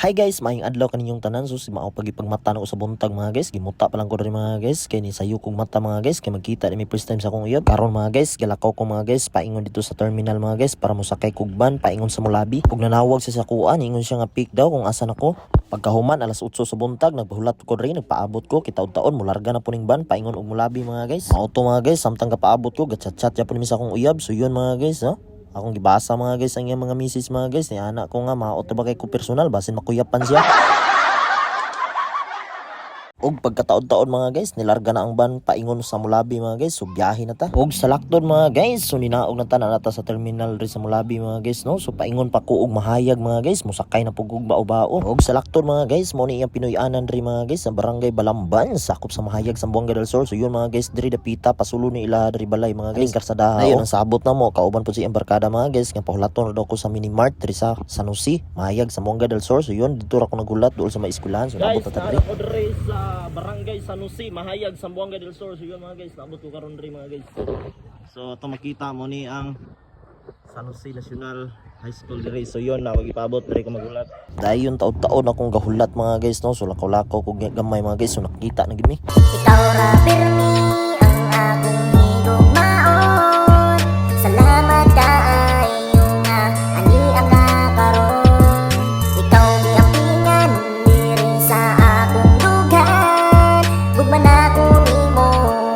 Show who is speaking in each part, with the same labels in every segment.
Speaker 1: Hi guys, maayong adlaw kaninyong tanan. So si mao pagipagmata na ko sa buntag mga guys. Gimuta pa lang ko diri mga guys. Kay ni sayo kong mata mga guys. Kay magkita ni first time sa akong uyab. Karon mga guys, galakaw ko mga guys. Paingon dito sa terminal mga guys para mo sakay kugban. Paingon sa Mulabi. Kung nanawag sa sakuan, ingon siya nga pick daw kung asan ako. Pagkahuman alas 8 sa buntag, nagpahulat ko rin, nagpaabot ko. Kitaon-taon, mularga na puning ban. Paingon og Mulabi mga guys. Auto mga guys, samtang kapaabot ko, gatchat-chat ya po ni sa akong uyab. So yun mga guys, ha. Akong gibasa mga guys ang iyang mga misis mga guys. Ni anak ko nga maot ba kay ko personal basin makuyapan siya. Og pagkataon-taon mga guys, nilarga na ang ban paingon sa Mulabi mga guys. So biyahe na ta. Og sa lakton mga guys, so ninaog na ta na sa terminal ri sa Mulabi mga guys no. So paingon pa ko og mahayag mga guys, musakay na pug og bao-bao. Og sa lakton mga guys, mo ni iyang Pinoy-anan ri mga guys sa barangay Balamban, sakop sa mahayag sa Buanga del Sur. So yun mga guys, diri dapita pasulo ni ila diri balay mga guys. Karsadaha. Ayun ang sabot na mo, kauban po si embarkada mga guys. Nga pahulaton daw ko sa Mini Mart diri sa San Jose, mahayag sa Buanga del Sur. So yun dito ra ko nagulat dool sa may eskwelahan. So nabot ta diri.
Speaker 2: Guys, sa barangay San Jose, mahayag sa Buanga del Sur. So yun mga guys, naabot ko karon diri mga guys. So ito makita mo ni ang San Jose National High School diri. So yun na magipabot diri ko magulat.
Speaker 1: Dayon taon-taon akong gahulat mga guys no. So lakaw-lakaw ko gamay mga guys. So nakita na gid mi.
Speaker 3: Ikaw ra pirmi ang akong higugmaon. Salamat kaayo nga ani ang nakaroon. Ikaw giampingan diri sa akong dugan. Gugman ako nimo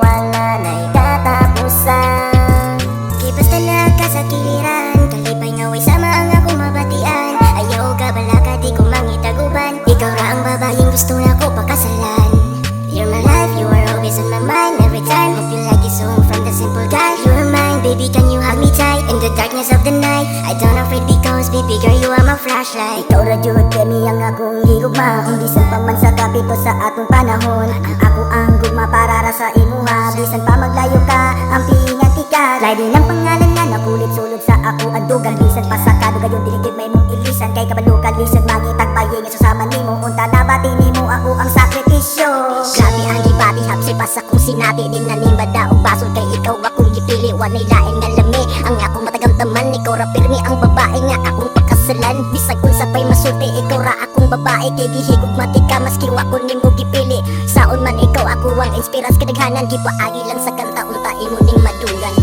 Speaker 3: wala na'y katapusan. Di basta na ka sa kiliran, kalipay nga way sama ang akong mabatian. Ayaw ka bala ka di ko mangitaguban. Ikaw ra ang babaeng gusto na ko pakasalan. You're my life, you are always on my mind every time. Hope you like it so from the simple guy. You're mine, baby, can you hug me tight in the darkness of the night? I don't afraid because baby girl, you are my flashlight. Ikaw ra jud kami ang akong higugma. Bisan pa man sa kapito sa atong panahon. Ako ang gugma para ra sa imuha. Bisan pa maglayo ka, ang pingat ka. Lady ng pangalan na nakulit sulod sa ako adugan. Bisan pa sa kadugayon diligid may mong ilisan. Kay kabalukan lisod mangitagbayeng susama nimo. Unta na bati nimo ako ang sakripisyo. Grabe ang gibabi hapsi pa sa kung sinabi. Di na nimba daog basol kay ikaw akong gipili. Wanay lain nga lami ang akong matagang taman. Ikaw ra pirmi ang babae nga akong pagkasalan. Bisag unsa pa'y masulti ikaw ra akong babae. Kay gihigog mati ka maski wako nimo gipili. Saon man ikaw ako ang inspiras kadaghanan. Gipaagi lang sa kanta unta imo ning madugan.